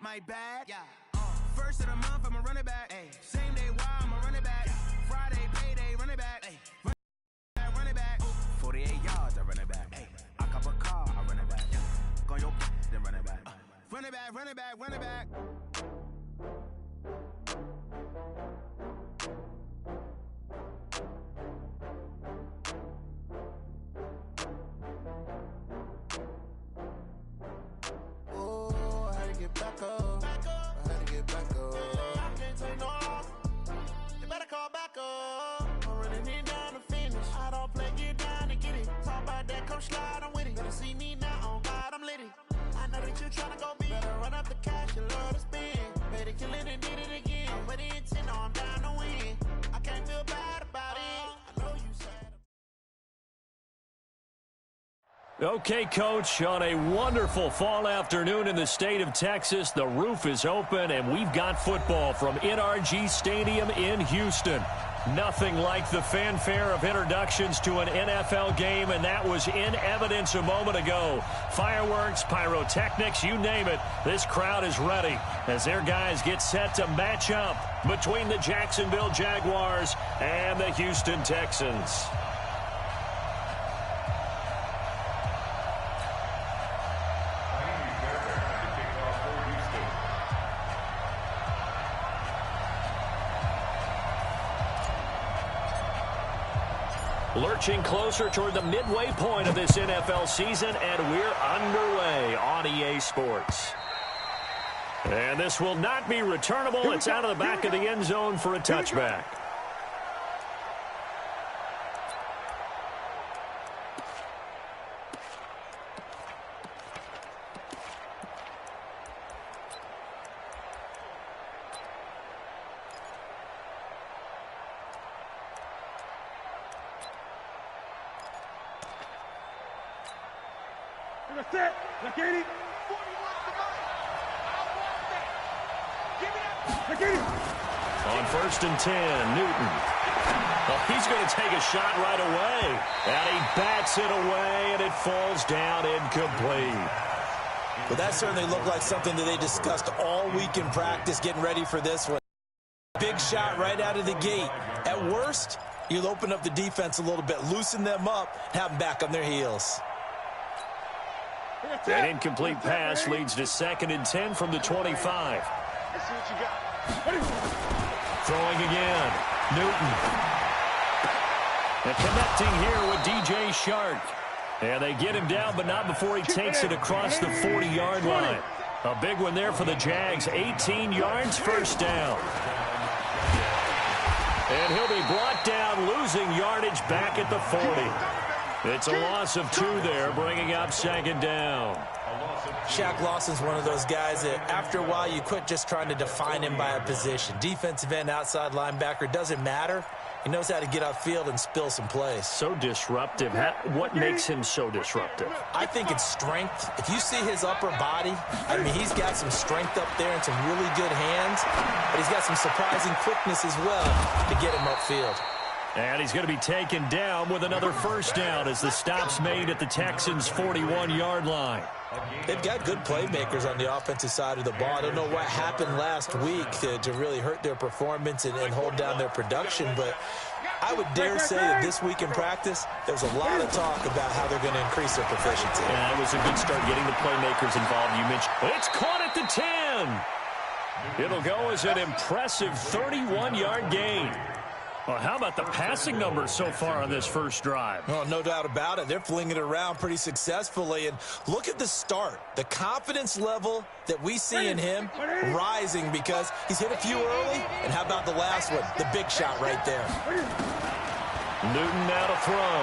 my bad. Yeah. First of the month, I'ma run it back. Ay. Same day, why I'ma run it back. Yeah. Friday, payday, run it back. Ay. Run it back. 48 yards, I run it back. Ay. I cop a car, I run it back. Yeah. Go your then run it back. Run it back, run it back, run it back. Oh, I had to get back up. I had to get back up. I can't take no loss. You better call back up. I'm running it down to finish. I don't play, get down and get it. Talk about that, come slide, I'm with it. Better see me now, on God, I'm lit it. I know that you tryna go big. Better run up the cash, you love to spend. Made it, kill it, and did it again. But the intent, no, I'm down to win. I can't feel bad about it. I know you said. Okay, Coach, on a wonderful fall afternoon in the state of Texas, the roof is open, and we've got football from NRG Stadium in Houston. Nothing like the fanfare of introductions to an NFL game, and that was in evidence a moment ago. Fireworks, pyrotechnics, you name it, this crowd is ready as their guys get set to match up between the Jacksonville Jaguars and the Houston Texans. Lurching closer toward the midway point of this NFL season, and we're underway on EA Sports. And this will not be returnable. It's out of the back of the end zone for a touchback. On 1st and 10, Newton. Oh, he's going to take a shot right away. And he bats it away, and it falls down incomplete. But that certainly looked like something that they discussed all week in practice, getting ready for this one. Big shot right out of the gate. At worst, you'll open up the defense a little bit, loosen them up, have them back on their heels. An incomplete pass leads to 2nd and 10 from the 25. Let's see what you got. Throwing again. Newton. And connecting here with DJ Shark. And they get him down, but not before he takes it across the 40-yard line. A big one there for the Jags. 18 yards, first down. And he'll be brought down, losing yardage back at the 40. It's a loss of 2 there, bringing up 2nd down. Shaq Lawson's one of those guys that after a while you quit just trying to define him by a position. Defensive end, outside linebacker, doesn't matter. He knows how to get upfield and spill some plays. So disruptive. What makes him so disruptive? I think it's strength. If you see his upper body, I mean, he's got some strength up there and some really good hands, but he's got some surprising quickness as well to get him upfield. And he's going to be taken down with another first down as the stop's made at the Texans' 41-yard line. They've got good playmakers on the offensive side of the ball. I don't know what happened last week to really hurt their performance and hold down their production, but I would dare say that this week in practice, there's a lot of talk about how they're going to increase their proficiency. Yeah, it was a good start getting the playmakers involved. You mentioned it's caught at the 10. It'll go as an impressive 31-yard gain. Well, how about the passing numbers so far on this first drive? Oh, no doubt about it. They're flinging it around pretty successfully. And look at the start. The confidence level that we see in him rising because he's hit a few early. And how about the last one? The big shot right there. Newton now to throw.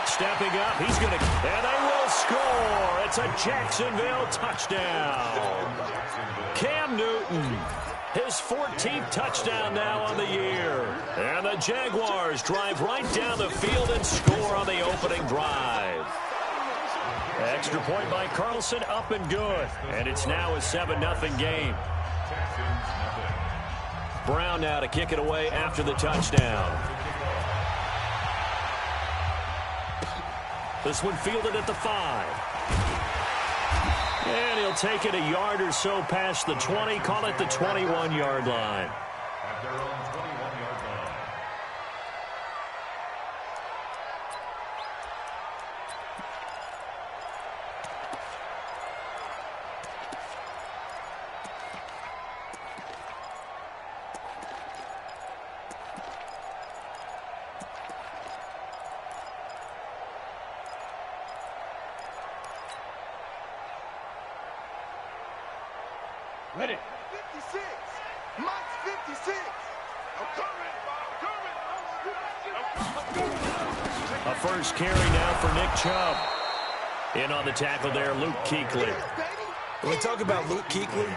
Stepping up. He's going to, and they will score. It's a Jacksonville touchdown. Cam Newton. His 14th touchdown now on the year. And the Jaguars drive right down the field and score on the opening drive. Extra point by Carlson, up and good. And it's now a 7-0 game. Brown now to kick it away after the touchdown. This one fielded at the 5. And he'll take it a yard or so past the 20, call it the 21-yard line. At their own 21-yard line. Ready. 56. Mike's 56. I'm coming. A first carry now for Nick Chubb. In on the tackle there, Luke Kuechly. When we talk about Luke Kuechly,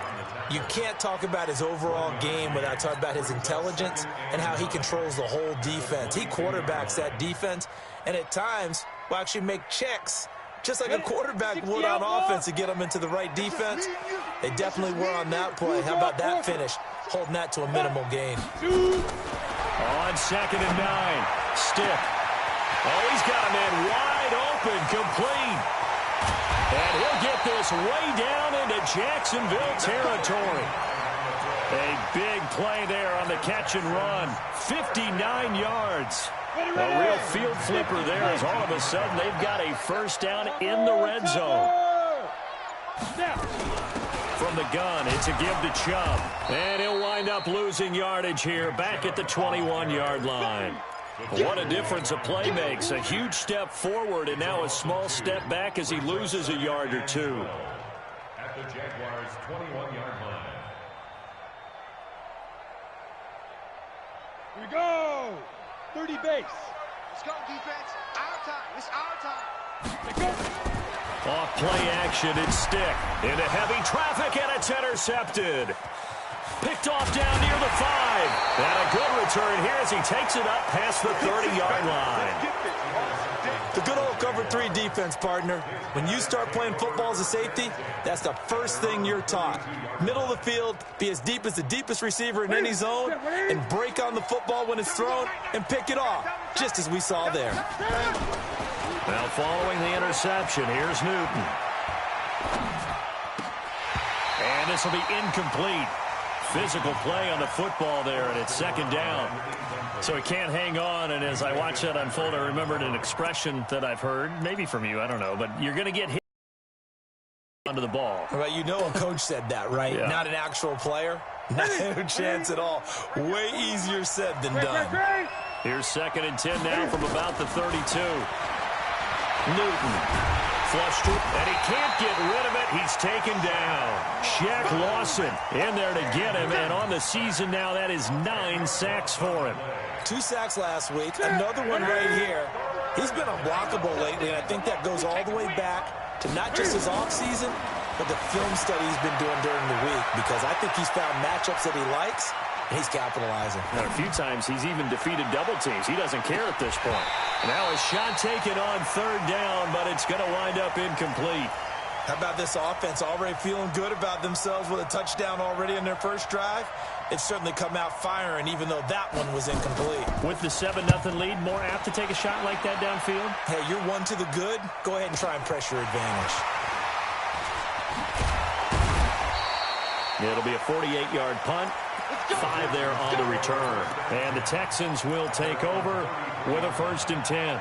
you can't talk about his overall game without talking about his intelligence and how he controls the whole defense. He quarterbacks that defense, and at times will actually make checks, just like a quarterback would on offense to get them into the right defense. They definitely were on that play. How about that finish? Holding that to a minimal gain. On 2nd and 9, Stick. Oh, he's got a man wide open, complete. And he'll get this way down into Jacksonville territory. A big play there on the catch and run. 59 yards. A real field flipper there as all of a sudden they've got a first down in the red zone. From the gun, it's a give to Chubb. And he'll wind up losing yardage here back at the 21-yard line. What a difference a play makes. A huge step forward and now a small step back as he loses a yard or two. At the Jaguars' 21-yard line. Here we go. 30 base. Let's go, defense. Our time. It's our time. Let's go. Off play action, it's Stick. Into heavy traffic, and it's intercepted. Picked off down near the 5. And a good return here as he takes it up past the 30-yard line. The good old cover 3 defense, partner. When you start playing football as a safety, that's the first thing you're taught. Middle of the field, be as deep as the deepest receiver in any zone, and break on the football when it's thrown and pick it off, just as we saw there. Now following the interception, here's Newton. And this will be incomplete. Physical play on the football there, and it's 2nd down. So he can't hang on, and as I watch that unfold, I remembered an expression that I've heard, maybe from you, I don't know, but you're going to get hit onto the ball. Well, you know a coach said that, right? Yeah. Not an actual player. No chance at all. Way easier said than done. Here's 2nd and 10 now from about the 32. Newton. Flushed through, and he can't get rid of it. He's taken down. Shaq Lawson in there to get him, and on the season now, that is 9 sacks for him. 2 sacks last week, another one right here. He's been unblockable lately, and I think that goes all the way back to not just his offseason, but the film study he's been doing during the week, because I think he's found matchups that he likes, and he's capitalizing. And a few times he's even defeated double teams. He doesn't care at this point. Now a shot taken on 3rd down, but it's going to wind up incomplete. How about this offense already feeling good about themselves with a touchdown already in their first drive? It's certainly come out firing, even though that one was incomplete. With the 7-0 lead, more apt to take a shot like that downfield? Hey, you're one to the good. Go ahead and try and press your advantage. It'll be a 48-yard punt. 5 there on the return. And the Texans will take over with a 1st and 10.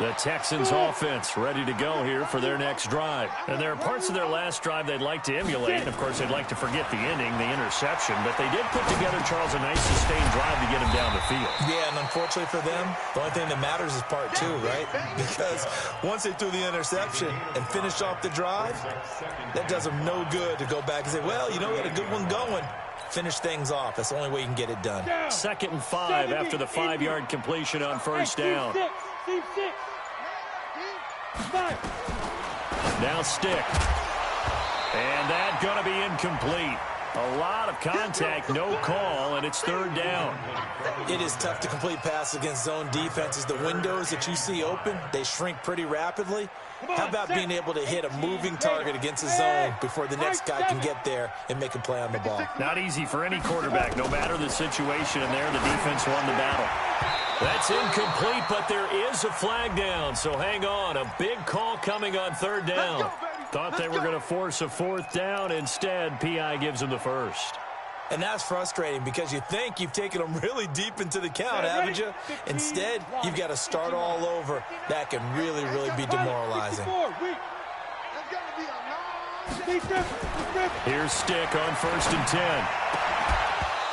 The Texans offense ready to go here for their next drive. And there are parts of their last drive they'd like to emulate. And, of course, they'd like to forget the ending, the interception. But they did put together, Charles, a nice sustained drive to get him down the field. Yeah, and unfortunately for them, the only thing that matters is part 2, right? Because once they threw the interception and finished off the drive, that does them no good to go back and say, well, you know, we had a good one going. Finish things off. That's the only way you can get it done. 2nd and 5 after the 5-yard completion on 1st down. Now Stick. And that's going to be incomplete. A lot of contact, no call, and it's 3rd down. It is tough to complete passes against zone defenses. The windows that you see open, they shrink pretty rapidly. How about being able to hit a moving target against a zone before the next guy can get there and make a play on the ball? Not easy for any quarterback, no matter the situation, and there the defense won the battle. That's incomplete, but there is a flag down, so hang on. A big call coming on 3rd down. Thought they were going to force a fourth down. Instead, P.I. gives them the first. And that's frustrating because you think you've taken them really deep into the count, haven't you? Instead, you've got to start all over. That can really, really be demoralizing. Here's Stick on 1st and 10.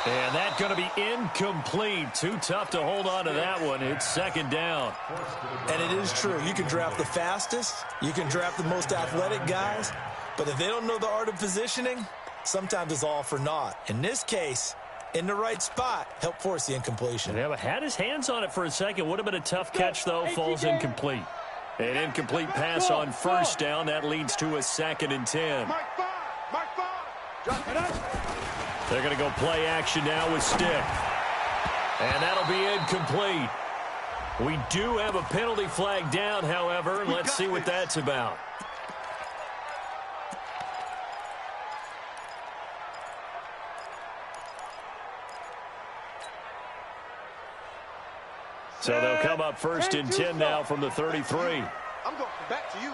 And that's going to be incomplete. Too tough to hold on to that one. It's 2nd down. And it is true. You can draft the fastest. You can draft the most athletic guys. But if they don't know the art of positioning, sometimes it's all for naught. In this case, in the right spot, help force the incompletion. Yeah, but had his hands on it for a second. Would have been a tough catch, though. Falls incomplete. An incomplete pass on 1st down. That leads to a 2nd and 10. They're going to go play action now with Stick. And that'll be incomplete. We do have a penalty flag down, however. Let's see what that's about. So they'll come up 1st and 10 now from the 33. I'm going back to you.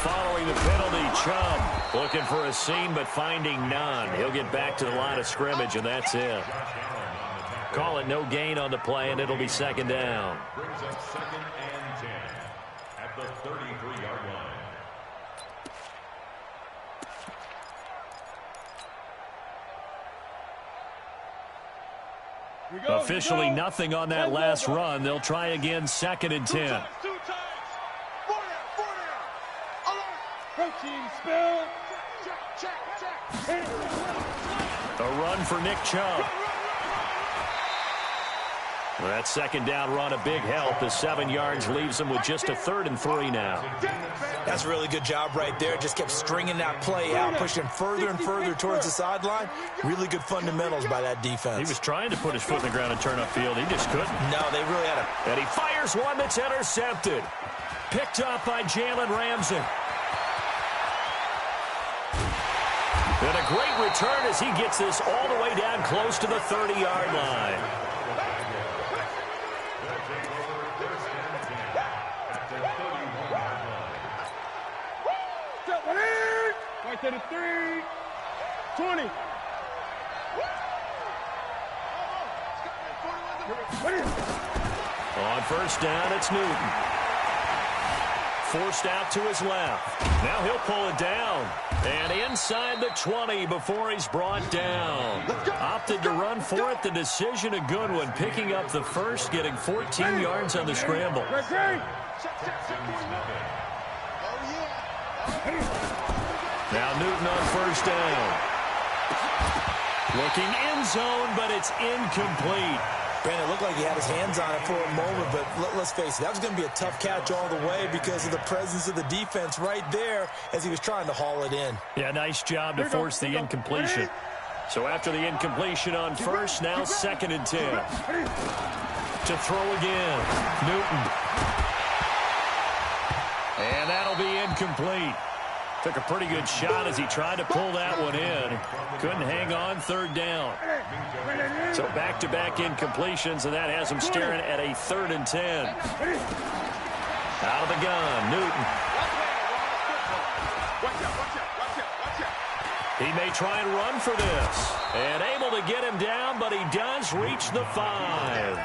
Following the penalty, Chubb looking for a seam but finding none. He'll get back to the line of scrimmage, and that's it. Call it no gain on the play, and it'll be 2nd down. Brings up 2nd and 10 at the 33-yard line. Officially nothing on that last run. They'll try again, 2nd and 10. Two times. 4 down. Alert. Protein spill. Check. A run for Nick Chubb. Well, that 2nd down run, a big help. The 7 yards leaves them with just a 3rd and 3 now. That's a really good job right there. Just kept stringing that play out, pushing further and further towards the sideline. Really good fundamentals by that defense. He was trying to put his foot in the ground and turn upfield. He just couldn't. No, they really had a... And he fires one that's intercepted. Picked up by Jalen Ramsey. And a great return as he gets this all the way down close to the 30-yard line. Right to the 3. 20. On 1st down, it's Newton. Forced out to his left. Now he'll pull it down. And inside the 20 before he's brought down. Opted to run for it. The decision a good one. Picking up the first, getting 14 yards on the scramble. Now Newton on 1st down. Looking end zone, but it's incomplete. Brandon, it looked like he had his hands on it for a moment, but let's face it, that was going to be a tough catch all the way because of the presence of the defense right there as he was trying to haul it in. Yeah, nice job to force the incompletion. So after the incompletion on 1st, now 2nd and 10. To throw again, Newton. And that'll be incomplete. Took a pretty good shot as he tried to pull that one in. Couldn't hang on, 3rd down. So back-to-back incompletions, and that has him staring at a 3rd and 10. Out of the gun, Newton. He may try and run for this. And able to get him down, but he does reach the 5.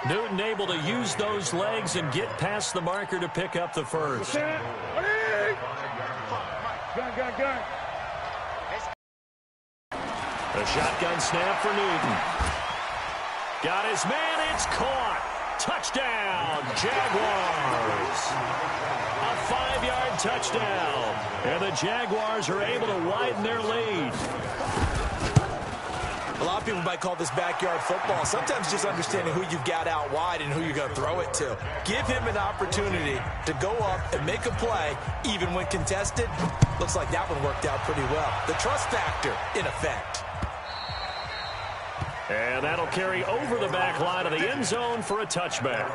Newton able to use those legs and get past the marker to pick up the first. Gun. A shotgun snap for Newton. Got his man, it's caught. Touchdown, Jaguars. A 5-yard touchdown. And the Jaguars are able to widen their lead. A lot of people might call this backyard football. Sometimes just understanding who you've got out wide and who you're going to throw it to. Give him an opportunity to go up and make a play, even when contested. Looks like that one worked out pretty well. The trust factor, in effect. And that'll carry over the back line of the end zone for a touchback.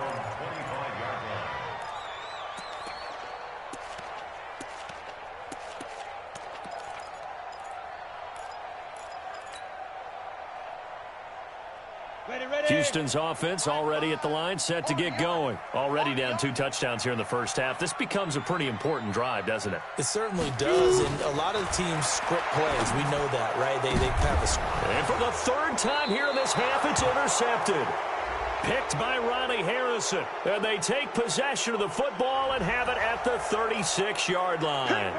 Houston's offense already at the line, set to get going. Already down 2 touchdowns here in the first half. This becomes a pretty important drive, doesn't it? It certainly does, and a lot of the teams script plays. We know that, right? They have a script. And for the 3rd time here in this half, it's intercepted. Picked by Ronnie Harrison. And they take possession of the football and have it at the 36-yard line.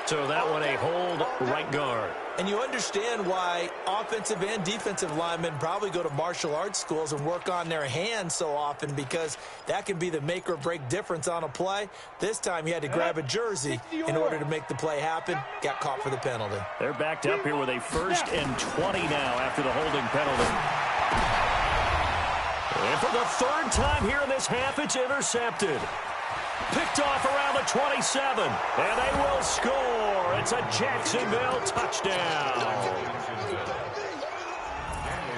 So that one a hold right guard. And you understand why offensive and defensive linemen probably go to martial arts schools and work on their hands so often, because that can be the make or break difference on a play. This time he had to grab a jersey in order to make the play happen. Got caught for the penalty. They're backed up here with a 1st and 20 now after the holding penalty. And for the 3rd time here in this half, it's intercepted. Picked off around the 27, and they will score. It's a Jacksonville touchdown.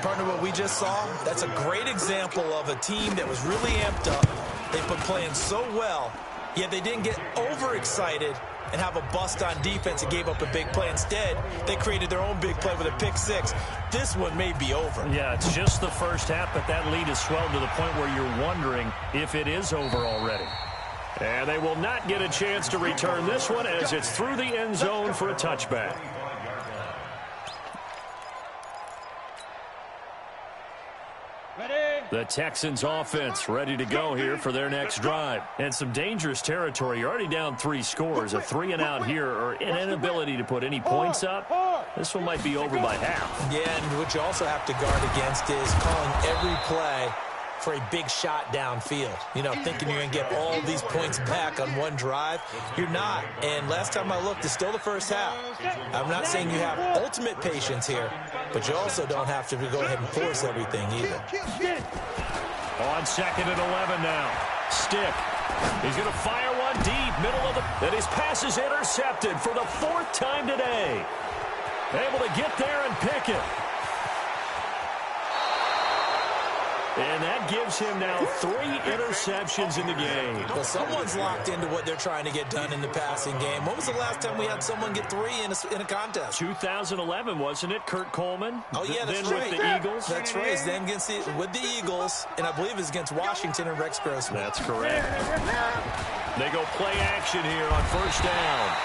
Partner, what we just saw, that's a great example of a team that was really amped up. They've been playing so well, yet they didn't get overexcited and have a bust on defense and gave up a big play. Instead, they created their own big play with a pick 6. This one may be over. Yeah, it's just the first half, but that lead has swelled to the point where you're wondering if it is over already. And they will not get a chance to return this one as it's through the end zone for a touchback. The Texans offense ready to go here for their next drive. And some dangerous territory. You're already down 3 scores. A 3-and-out here, or an inability to put any points up. This one might be over by half. Yeah, and what you also have to guard against is calling every play for a big shot downfield. You know, thinking you're going to get all these points back on one drive. You're not. And last time I looked, it's still the first half. I'm not saying you have ultimate patience here, but you also don't have to go ahead and force everything either. On 2nd and 11 now. Stick. He's going to fire one deep, middle of the... And his pass is intercepted for the 4th time today. Able to get there and pick it. And that gives him now 3 interceptions in the game. Well, someone's locked into what they're trying to get done in the passing game. When was the last time we had someone get 3 in a contest? 2011, wasn't it? Kurt Coleman? Oh, yeah, that's then right. With the Eagles? That's right. His name with the Eagles, and I believe it's against Washington and Rex Grossman. That's correct. They go play action here on 1st down.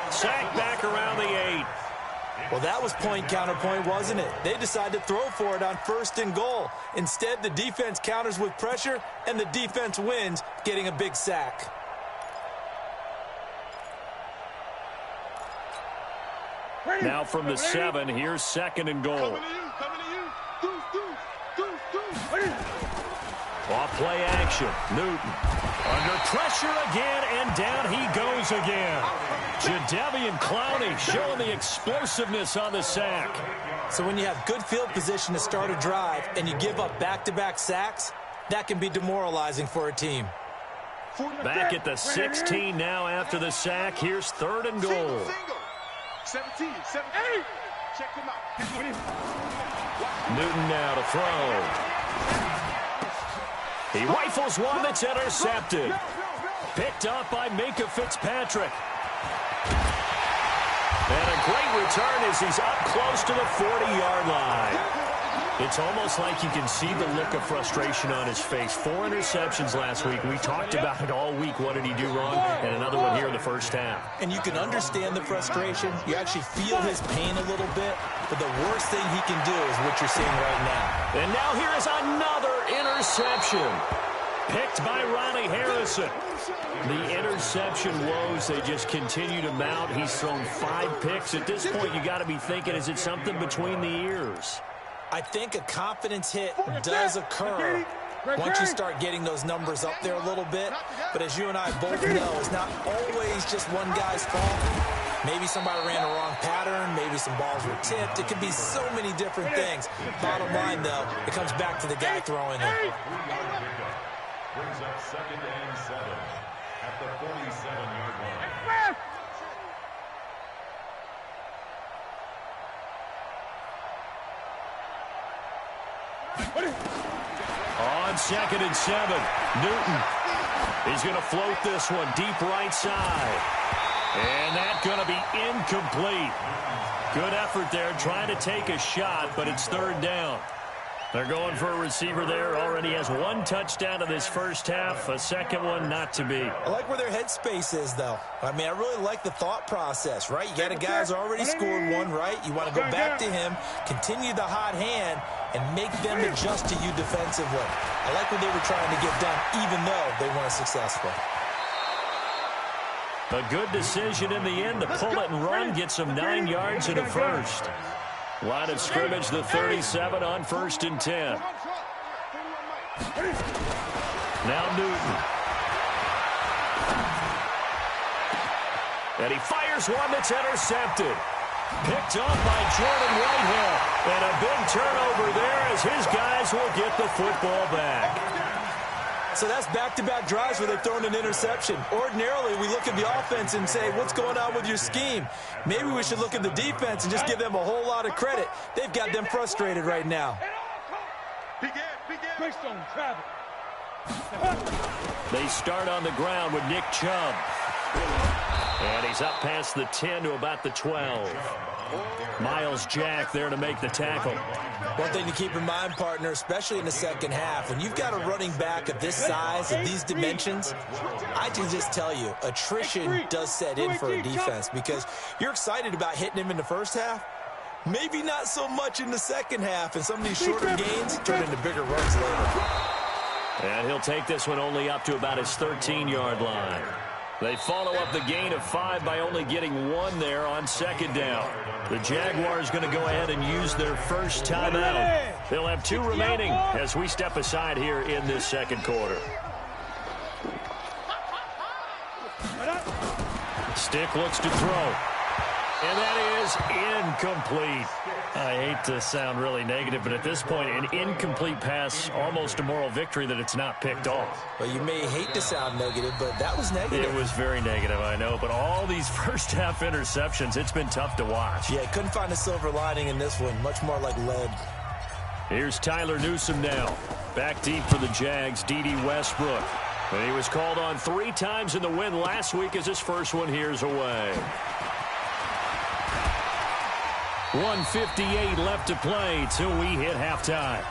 Sack back around the 8. Well, that was point counterpoint, wasn't it? They decided to throw for it on 1st and goal. Instead, the defense counters with pressure, and the defense wins, getting a big sack. Now from the 7, here's 2nd and goal. Off play action. Newton under pressure again, and down he goes again. Jadeveon Clowney showing the explosiveness on the sack. So when you have good field position to start a drive and you give up back-to-back sacks, that can be demoralizing for a team. Back at the 16 now after the sack. Here's 3rd and goal. 17. Check him out. Newton now to throw. He rifles one that's intercepted. Picked up by Minka Fitzpatrick. And a great return as he's up close to the 40-yard line. It's almost like you can see the look of frustration on his face. 4 interceptions last week. We talked about it all week. What did he do wrong? And another one here in the first half. And you can understand the frustration. You actually feel his pain a little bit. But the worst thing he can do is what you're seeing right now. And now here is another interception. Picked by Ronnie Harrison. The interception woes, they just continue to mount. He's thrown 5 picks. At this point, you got to be thinking, is it something between the ears? I think a confidence hit does occur once you start getting those numbers up there a little bit. But as you and I both know, it's not always just one guy's fault. Maybe somebody ran a wrong pattern. Maybe some balls were tipped. It could be so many different things. Bottom line, though, it comes back to the guy throwing it. Brings up 2nd and 7 at the 47-yard line. On 2nd and 7, Newton. He's going to float this one deep right side. And that's going to be incomplete. Good effort there, trying to take a shot, but it's third down. They're going for a receiver there. Already has one touchdown in this first half. A second one not to be. I like where their headspace is, though. I mean, I really like the thought process, right? You got a guy who's already scored one, right? You want to go back to him, continue the hot hand, and make them adjust to you defensively. I like what they were trying to get done, even though they weren't successful. A good decision in the end to pull it and run, get some 9 yards in a first. Line of scrimmage, the 37 on 1st and 10. Now Newton. And he fires one that's intercepted. Picked off by Jordan Whitehead. And a big turnover there as his guys will get the football back. So that's back-to-back drives where they've thrown an interception. Ordinarily, we look at the offense and say, what's going on with your scheme? Maybe we should look at the defense and just give them a whole lot of credit. They've got them frustrated right now. They start on the ground with Nick Chubb. And he's up past the 10 to about the 12. Miles Jack there to make the tackle. One thing to keep in mind, partner, especially in the second half, when you've got a running back of this size, of these dimensions, I can just tell you, attrition does set in for a defense because you're excited about hitting him in the first half. Maybe not so much in the second half, and some of these shorter gains turn into bigger runs later. And he'll take this one only up to about his 13-yard line. They follow up the gain of 5 by only getting 1 there on second down. The Jaguars going to go ahead and use their first timeout. They'll have 2 remaining as we step aside here in this second quarter. Stick looks to throw. And that is incomplete. I hate to sound really negative, but at this point, an incomplete pass, almost a moral victory that it's not picked off. Well, you may hate to sound negative, but that was negative. It was very negative, I know, but all these first-half interceptions, it's been tough to watch. Yeah, couldn't find a silver lining in this one, much more like lead. Here's Tyler Newsome now. Back deep for the Jags, D.D. Westbrook. And he was called on 3 times in the win last week as his first one here's away. 1:58 left to play till we hit halftime.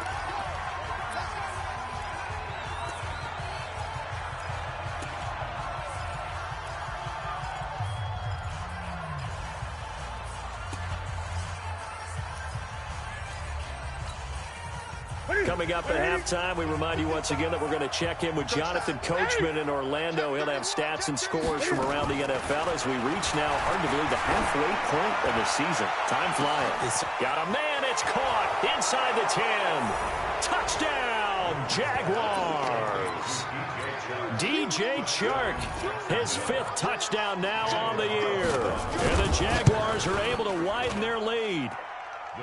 Coming up at halftime, we remind you once again that we're going to check in with Jonathan Coachman in Orlando. He'll have stats and scores from around the NFL as we reach now, hard to believe, the halfway point of the season. Time flying. Got a man, it's caught inside the 10. Touchdown, Jaguars. DJ Chark, his 5th touchdown now on the year. And the Jaguars are able to widen their lead.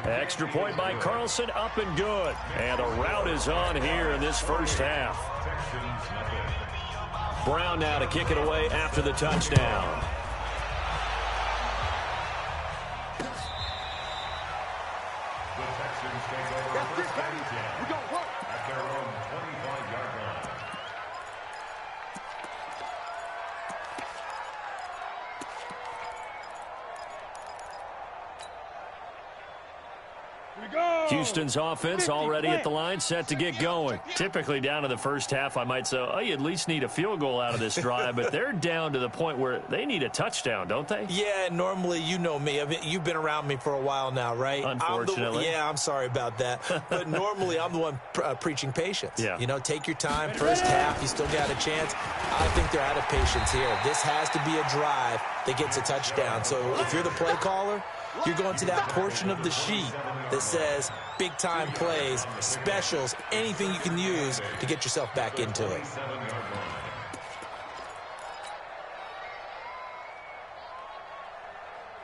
Extra point by Carlson, up and good. And a rout is on here in this first half. Brown now to kick it away after the touchdown. The Texans take over first and 10 at their own 25-yard line. Houston's offense already at the line, set to get going. Typically down to the first half, I might say, oh, you at least need a field goal out of this drive, but they're down to the point where they need a touchdown, don't they? Yeah, normally, you know me. I mean, you've been around me for a while now, right? Unfortunately. I'm sorry about that. But normally, I'm the one preaching patience. Yeah. You know, take your time. First half, you still got a chance. I think they're out of patience here. This has to be a drive that gets a touchdown. So if you're the play caller, you're going to that portion of the sheet that says big-time plays, specials, anything you can use to get yourself back into it.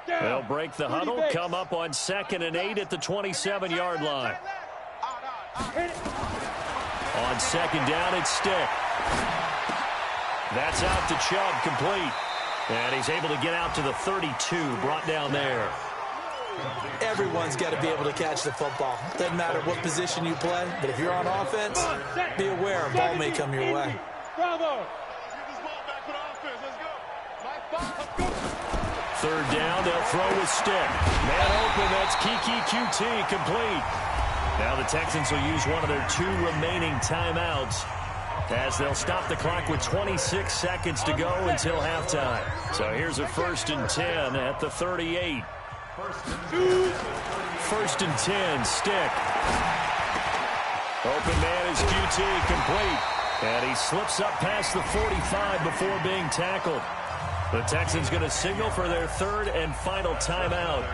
They'll break the huddle, come up on 2nd and 8 at the 27-yard line. On 2nd down, it's Stick. That's out to Chubb, complete. And he's able to get out to the 32, brought down there. Everyone's got to be able to catch the football. Doesn't matter what position you play, but if you're on offense, be aware a ball may come your way. third down, they'll throw with stick. Man open, that's Kiki QT, complete. Now the Texans will use one of their 2 remaining timeouts as they'll stop the clock with 26 seconds to go until halftime. So here's a 1st and 10 at the 38. 1st and 10, stick. Open man is QT, complete. And he slips up past the 45 before being tackled. The Texans going to signal for their 3rd and final timeout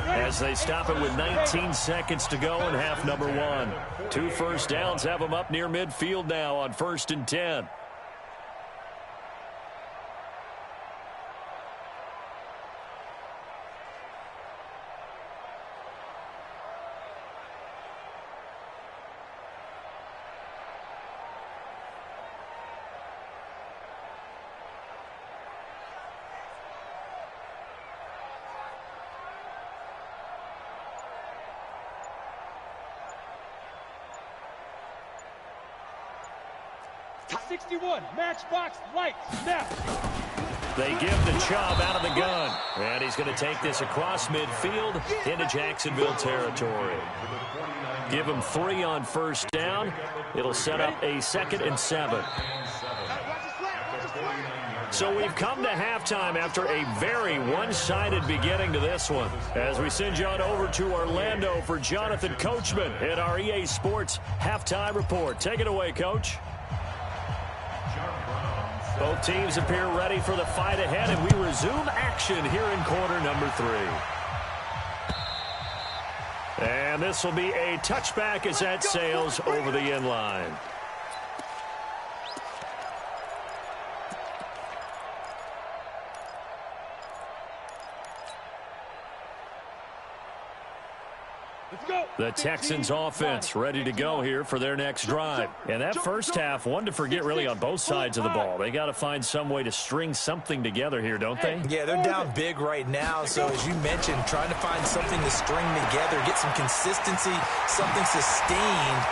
as they stop it with 19 seconds to go in half number 1. 2 first downs have them up near midfield now on 1st and 10. Top 61, matchbox lights, now. They give the Chubb out of the gun. And he's going to take this across midfield into Jacksonville territory. Give him 3 on 1st down. It'll set up a 2nd and 7. So we've come to halftime after a very one-sided beginning to this one. As we send you on over to Orlando for Jonathan Coachman in our EA Sports Halftime Report. Take it away, Coach. Both teams appear ready for the fight ahead, and we resume action here in quarter number 3. And this will be a touchback as that sails over the end line. The Texans offense ready to go here for their next drive. And that first half, one to forget really on both sides of the ball. They got to find some way to string something together here, don't they? Yeah, they're down big right now. So as you mentioned, trying to find something to string together, get some consistency, something sustained,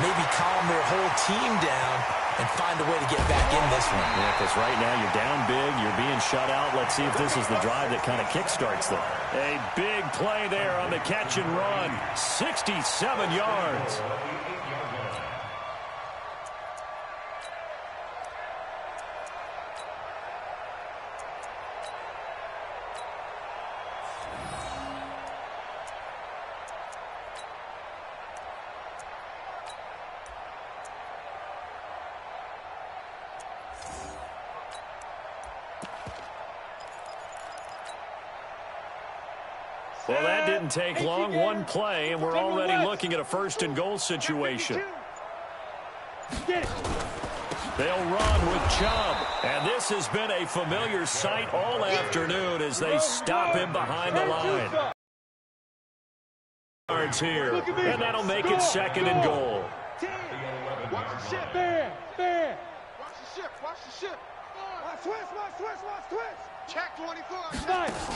maybe calm their whole team down and find a way to get back in this one. Yeah, because right now you're down big, you're being shut out. Let's see if this is the drive that kind of kickstarts them. A big play there on the catch and run. 67 yards. Well, that didn't take long. One play, and we're already looking at a 1st and goal situation. They'll run with Chubb. And this has been a familiar sight all afternoon as they stop him behind the line. Yards here, and that'll make it 2nd and goal. Watch the ship, man. Watch the ship, watch the ship. Watch twist. Check 24. Nice.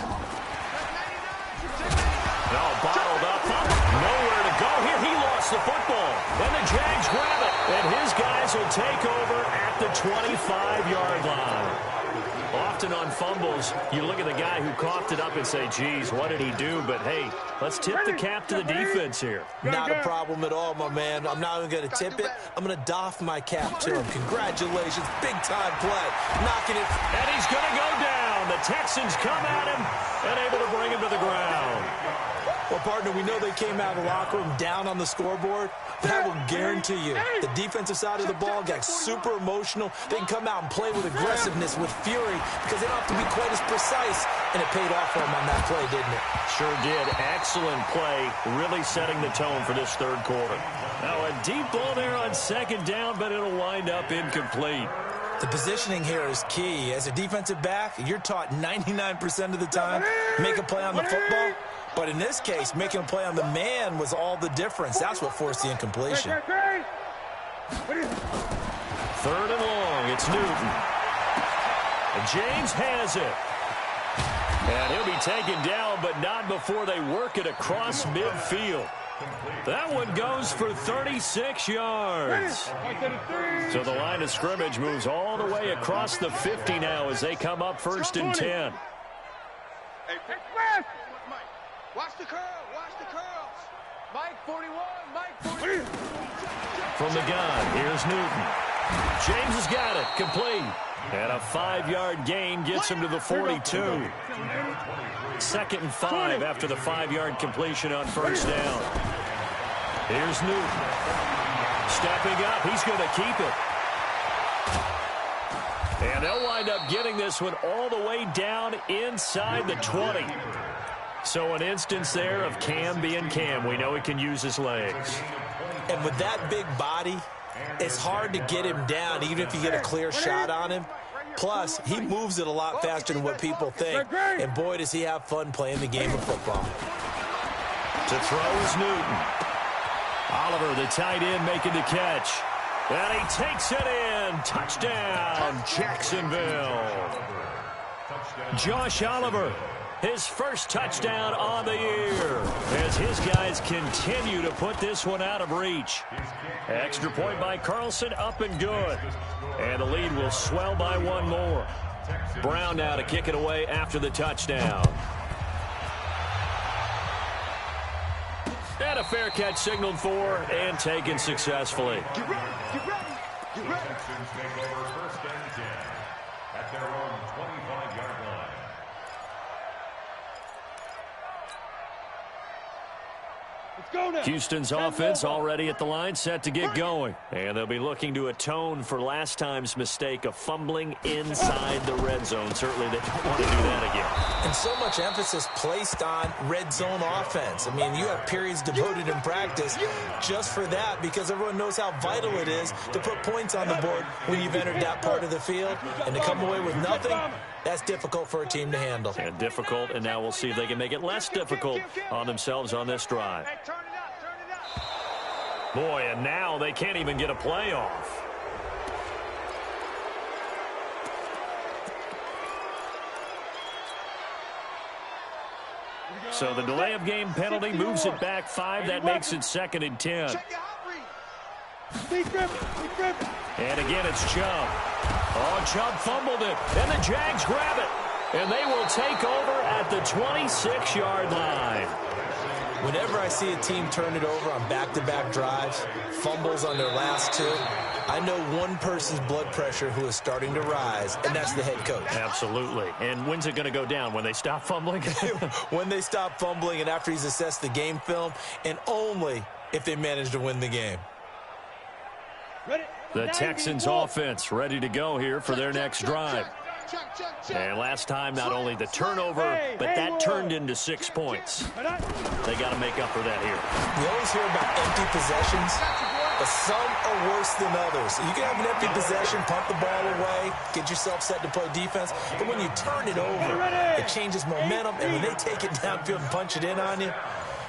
No, bottled up. Nowhere to go here. He lost the football. And the Jags grab it. And his guys will take over at the 25-yard line. Often on fumbles, you look at the guy who coughed it up and say, geez, what did he do? But, hey, let's tip the cap to the defense here. Not a problem at all, my man. I'm not even going to tip it. I'm going to doff my cap to him. Congratulations. Big-time play. Knocking it. And he's going to go down. The Texans come at him and able to bring him to the ground. Well, partner, we know they came out of the locker room down on the scoreboard, but I will guarantee you the defensive side of the ball got super emotional. They can come out and play with aggressiveness, with fury, because they don't have to be quite as precise, and it paid off for them on that play, didn't it? Sure did. Excellent play, really setting the tone for this 3rd quarter. Now, a deep ball there on 2nd down, but it'll wind up incomplete. The positioning here is key. As a defensive back, you're taught 99% of the time, make a play on the football. But in this case, making a play on the man was all the difference. That's what forced the incompletion. 3rd and long. It's Newton. And James has it. And he'll be taken down, but not before they work it across midfield. That one goes for 36 yards. So the line of scrimmage moves all the way across the 50 now as they come up 1st and 10. Express! Watch the curl. Watch the curls. Mike 41. Mike 41. From the gun, here's Newton. James has got it. Complete. And a 5-yard gain gets him to the 42. 2nd and 5 after the 5-yard completion on first down. Here's Newton. Stepping up. He's going to keep it. And they'll wind up getting this one all the way down inside the 20. So an instance there of Cam being Cam. We know he can use his legs. And with that big body, it's hard to get him down, even if you get a clear shot on him. Plus, he moves it a lot faster than what people think. And boy, does he have fun playing the game of football. To throw is Newton. Oliver, the tight end, making the catch. And he takes it in. Touchdown, Jacksonville. Josh Oliver, his first touchdown on the year, as his guys continue to put this one out of reach. Extra point by Carlson, up and good. And the lead will swell by one more. Brown now to kick it away after the touchdown. And a fair catch signaled for and taken successfully. Get ready. Get ready. Get ready. Texans take over 1st and 10 at their own 25-yard line. Houston's offense already at the line, set to get going. And they'll be looking to atone for last time's mistake of fumbling inside the red zone. Certainly they don't want to do that again. And so much emphasis placed on red zone offense. I mean, you have periods devoted in practice just for that, because everyone knows how vital it is to put points on the board when you've entered that part of the field. And to come away with nothing, that's difficult for a team to handle. And difficult, and now we'll see if they can make it less difficult on themselves on this drive. Boy, and now they can't even get a play off. So the delay of game penalty moves it back 5. That makes it 2nd and 10. And again, it's Chubb. Oh, Chubb fumbled it, and the Jags grab it. And they will take over at the 26-yard line. Whenever I see a team turn it over on back-to-back drives, fumbles on their last 2, I know one person's blood pressure who is starting to rise, and that's the head coach. Absolutely. And when's it going to go down? When they stop fumbling? When they stop fumbling and after he's assessed the game film, and only if they manage to win the game. The Texans offense ready to go here for their next drive. And last time, not only the turnover, but that turned into 6 points. They got to make up for that here. We always hear about empty possessions, but some are worse than others. You can have an empty possession, punt the ball away, get yourself set to play defense, but when you turn it over, it changes momentum, and when they take it downfield and punch it in on you,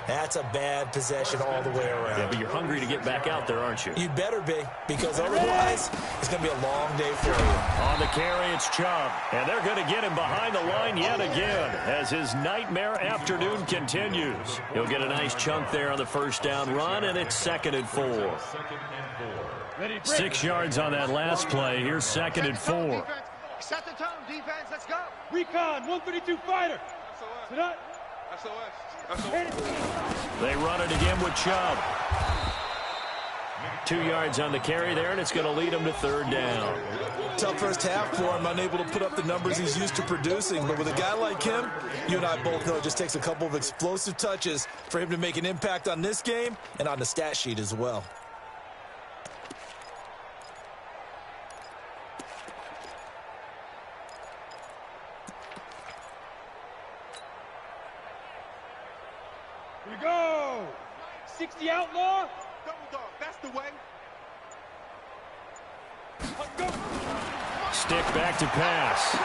that's a bad possession all the way around. Yeah, but you're hungry to get back out there, aren't you? You'd better be, because otherwise it's going to be a long day for you. On the carry, it's Chubb. And they're going to get him behind the line yet again as his nightmare afternoon continues. He'll get a nice chunk there on the first down run, and it's 2nd and 4. 6 yards on that last play. Here's 2nd and 4. Set the tone, defense. Let's go. Recon, 132 fighter. SOS. They run it again with Chubb. 2 yards on the carry there, and it's going to lead him to 3rd down. Tough first half for him, unable to put up the numbers he's used to producing. But with a guy like him, you and I both know it just takes a couple of explosive touches for him to make an impact on this game and on the stat sheet as well. Here we go. 60 outlaw. Double dog. That's the way. Let's go. Stick back to pass.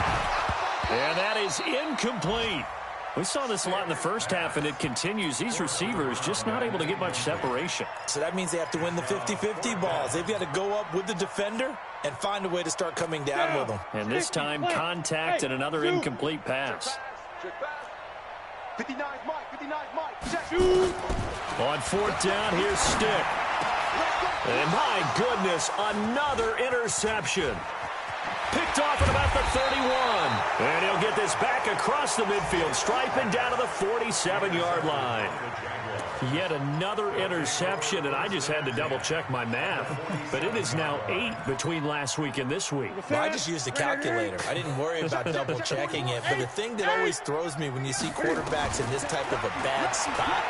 And that is incomplete. We saw this a lot in the first half, and it continues. These receivers just not able to get much separation. So that means they have to win the 50-50 balls. They've got to go up with the defender and find a way to start coming down with them. And this time, contact and another incomplete pass. 59 Mike. 59 Mike. Check. On 4th down, here's Stick. And my goodness, another interception. Picked off at about the 31. And he'll get this back across the midfield stripe and down to the 47-yard line. Yet another interception, and I just had to double-check my math. But it is now 8 between last week and this week. Well, I just used a calculator. I didn't worry about double-checking it. But the thing that always throws me when you see quarterbacks in this type of a bad spot,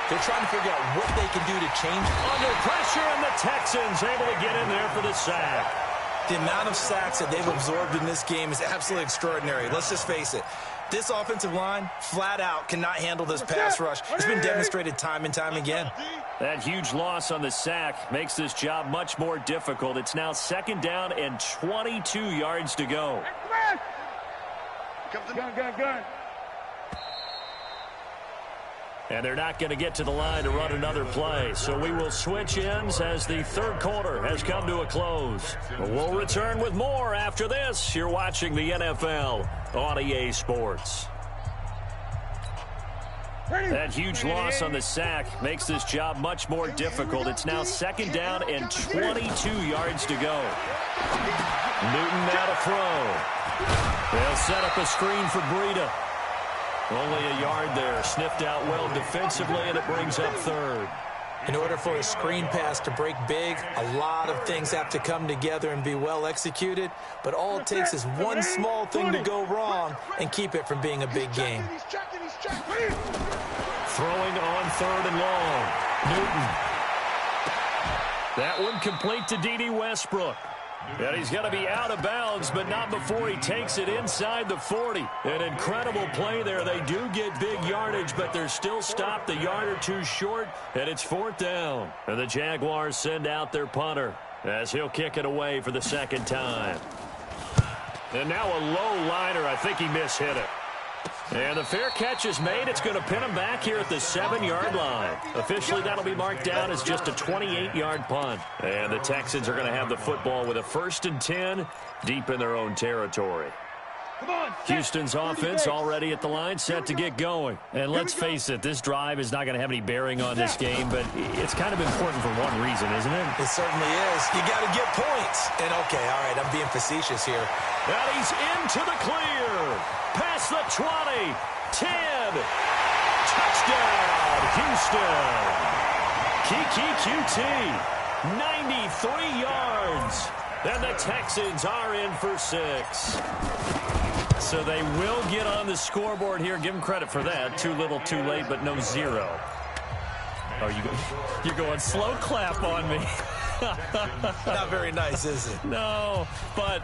they're trying to figure out what they can do to change. Under pressure, and the Texans able to get in there for the sack. The amount of sacks that they've absorbed in this game is absolutely extraordinary. Let's just face it. This offensive line, flat out, cannot handle this pass rush. It's been demonstrated time and time again. That huge loss on the sack makes this job much more difficult. It's now 2nd down and 22 yards to go. Gun. And they're not going to get to the line to run another play. So we will switch ends as the 3rd quarter has come to a close. We'll return with more after this. You're watching the NFL on EA Sports. That huge loss on the sack makes this job much more difficult. It's now 2nd down and 22 yards to go. Newton now to throw. They'll set up a screen for Breida. Only a yard there. Sniffed out well defensively, and it brings up 3rd. In order for a screen pass to break big, a lot of things have to come together and be well executed. But all it takes is one small thing to go wrong and keep it from being a big game. Throwing on 3rd and long. Newton. That one complete to D.D. Westbrook. And he's going to be out of bounds, but not before he takes it inside the 40. An incredible play there. They do get big yardage, but they're still stopped a yard or two short, and it's 4th down. And the Jaguars send out their punter as he'll kick it away for the 2nd time. And now a low liner. I think he mishit it. And the fair catch is made. It's going to pin him back here at the 7-yard line. Officially, that'll be marked down as just a 28-yard punt. And the Texans are going to have the football with a 1st and 10 deep in their own territory. Houston's offense already at the line, set to get going. And let's face it, this drive is not going to have any bearing on this game, but it's kind of important for one reason, isn't it? It certainly is. You got to get points. And, okay, all right, I'm being facetious here. And he's into the clear. Past the 20. 10. Touchdown, Houston. Kiki QT. 93 yards. And the Texans are in for 6. So they will get on the scoreboard here. Give them credit for that. Too little, too late, but no 0. Oh, you're going slow clap on me. Not very nice, is it? No, but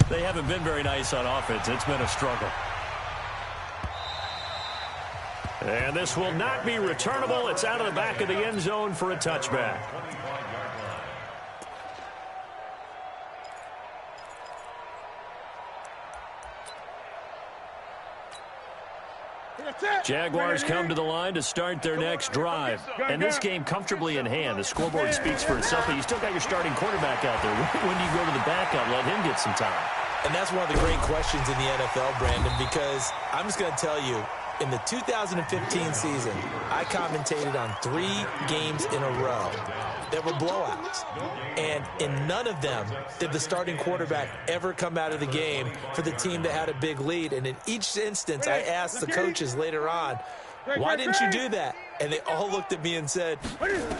they haven't been very nice on offense. It's been a struggle. And this will not be returnable. It's out of the back of the end zone for a touchback. Jaguars come to the line to start their next drive. And this game comfortably in hand. The scoreboard speaks for itself, but you still got your starting quarterback out there. When do you go to the backup, let him get some time? And that's one of the great questions in the NFL, Brandon, because I'm just going to tell you, in the 2015 season, I commentated on 3 games in a row that were blowouts. And in none of them did the starting quarterback ever come out of the game for the team that had a big lead. And in each instance, I asked the coaches later on, why didn't you do that? And they all looked at me and said,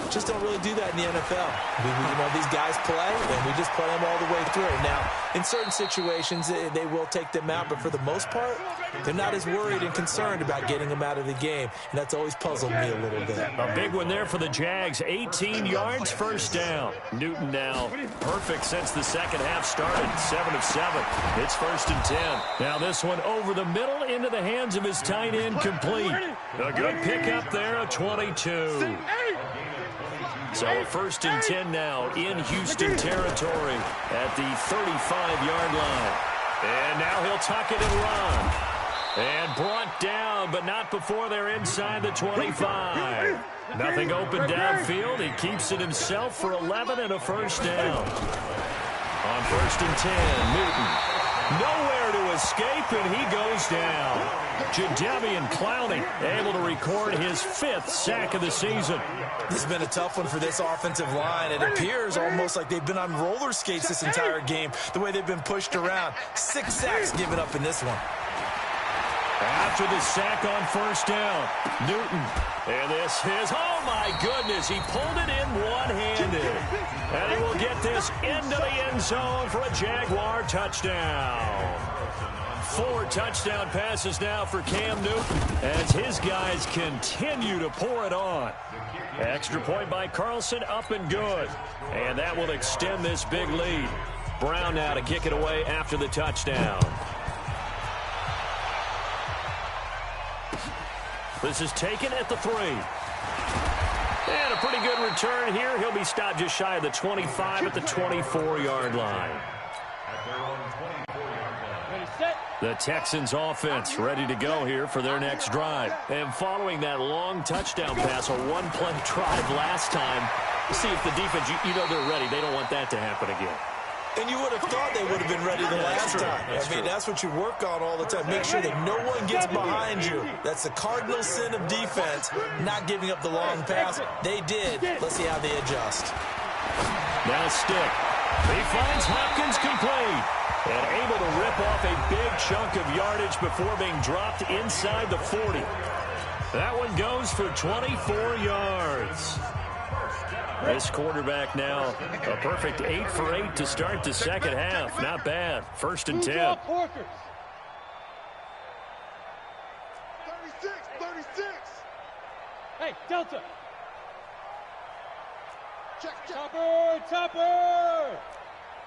just don't really do that in the NFL. These guys play, and we just play them all the way through. Now, in certain situations, they will take them out, but for the most part, they're not as worried and concerned about getting them out of the game, and that's always puzzled me a little bit. A big one there for the Jags. 18 yards, 1st down. Newton now perfect since the second half started. 7 of 7. It's 1st and 10. Now this one over the middle into the hands of his tight end, complete. A good pickup there, a 22. So a 1st and 10 now in Houston territory at the 35-yard line. And now he'll tuck it and run. And brought down, but not before they're inside the 25. Nothing open downfield. He keeps it himself for 11 and a 1st down. On 1st and 10, Newton. Nowhere to escape, and he goes down. Jadeveon Clowney able to record his 5th sack of the season. This has been a tough one for this offensive line. It appears almost like they've been on roller skates this entire game, the way they've been pushed around. 6 sacks given up in this one. After the sack on first down, Newton. And this is, oh my goodness, he pulled it in one-handed. And he will get this into the end zone for a Jaguar touchdown. 4 touchdown passes now for Cam Newton as his guys continue to pour it on. Extra point by Carlson, up and good. And that will extend this big lead. Brown now to kick it away after the touchdown. This is taken at the 3. And a pretty good return here. He'll be stopped just shy of the 25 at the 24-yard line. The Texans offense ready to go here for their next drive. And following that long touchdown pass, a one-play drive last time, see if the defense, you know they're ready. They don't want that to happen again. And you would have thought they would have been ready the last time. That's what you work on all the time. Make sure that no one gets behind you. That's the cardinal sin of defense, not giving up the long pass. They did. Let's see how they adjust. Now Stick. He finds Hopkins complete. And able to rip off a big chunk of yardage before being dropped inside the 40. That one goes for 24 yards. This quarterback now a perfect 8 for 8 to start the second half. Not bad. 1st and 10. 36. Hey, Delta. Check. Topper.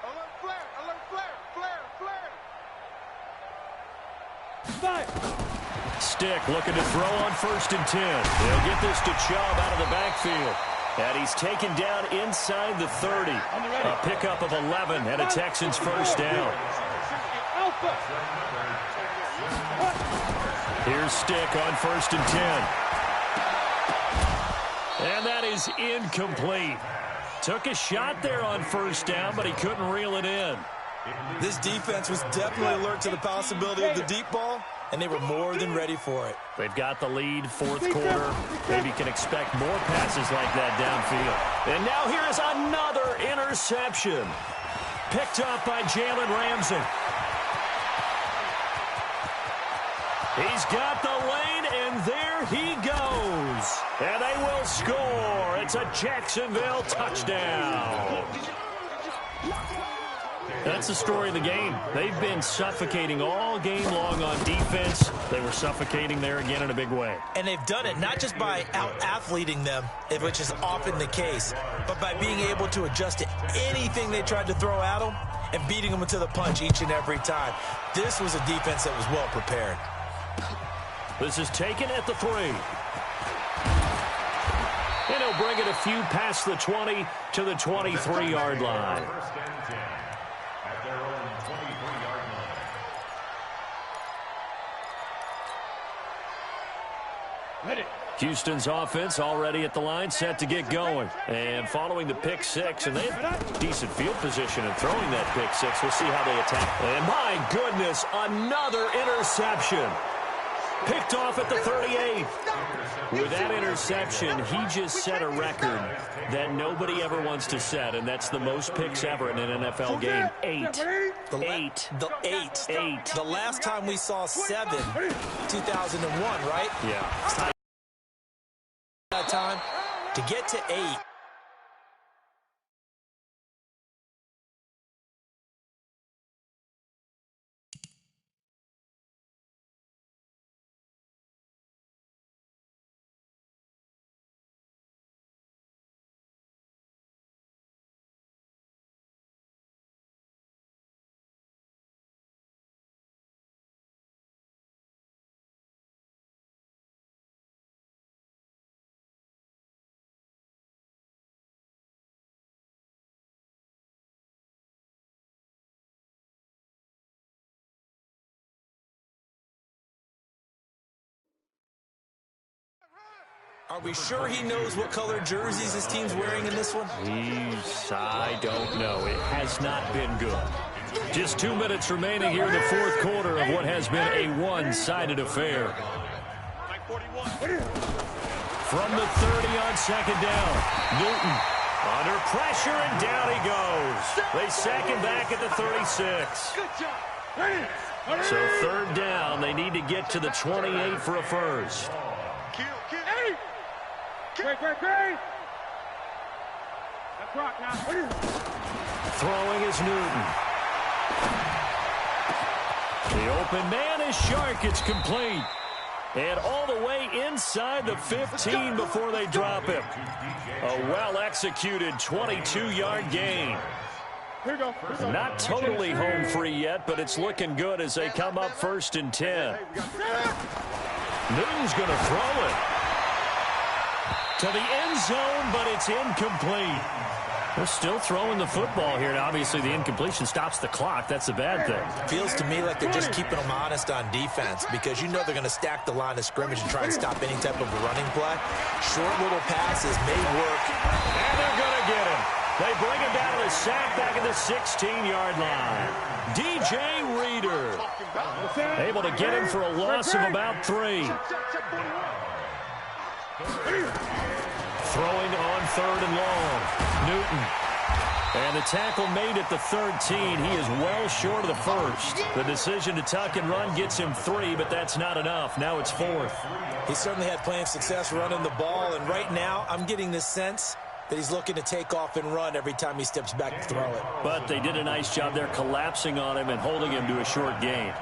Alert flare. Fire. Stick looking to throw on 1st and 10. They'll get this to Chubb out of the backfield. And he's taken down inside the 30. A pickup of 11 and a Texans first down. Here's Stick on 1st and 10. And that is incomplete. Took a shot there on 1st down, but he couldn't reel it in. This defense was definitely alert to the possibility of the deep ball, and they were more than ready for it. They've got the lead, 4th quarter. Maybe can expect more passes like that downfield. And now here is another interception. Picked up by Jalen Ramsey. He's got the lane, and there he goes. And they will score. It's a Jacksonville touchdown. That's the story of the game. They've been suffocating all game long on defense. They were suffocating there again in a big way. And they've done it not just by out-athleting them, which is often the case, but by being able to adjust to anything they tried to throw at them and beating them to the punch each and every time. This was a defense that was well prepared. This is taken at the 3. And he'll bring it a few past the 20 to the 23-yard line. Houston's offense already at the line, set to get going. And following the pick 6, and they have decent field position in throwing that pick 6. We'll see how they attack. And my goodness, another interception. Picked off at the 38. With that interception, he just set a record that nobody ever wants to set, and that's the most picks ever in an NFL game. 8. The last time we saw 7, 2001, right? Yeah. That time to get to 8. Are we sure he knows what color jerseys his team's wearing in this one? I don't know. It has not been good. Just 2 minutes remaining here in the fourth quarter of what has been a one-sided affair. From the 30 on second down, Newton under pressure, and down he goes. They sack him back at the 36. So third down, they need to get to the 28 for a first. Throwing is Newton. The open man is Shark. It's complete. And all the way inside the 15 before they drop him. A well-executed 22-yard gain. Not totally home free yet, but it's looking good as they come up 1st and 10. Newton's going to throw it to the end zone, but it's incomplete. They're still throwing the football here, and obviously the incompletion stops the clock. That's the bad thing. Feels to me like they're just keeping them honest on defense because you know they're going to stack the line of scrimmage and try and stop any type of a running play. Short little passes may work. And they're going to get him. They bring him down to the sack back at the 16-yard line. DJ Reader able to get him for a loss of about 3. Throwing on 3rd and long. Newton. And the tackle made at the 13. He is well short of the first. The decision to tuck and run gets him 3, but that's not enough. Now it's 4th. He certainly had plenty of success running the ball, and right now I'm getting the sense that he's looking to take off and run every time he steps back to throw it. But they did a nice job there collapsing on him and holding him to a short gain.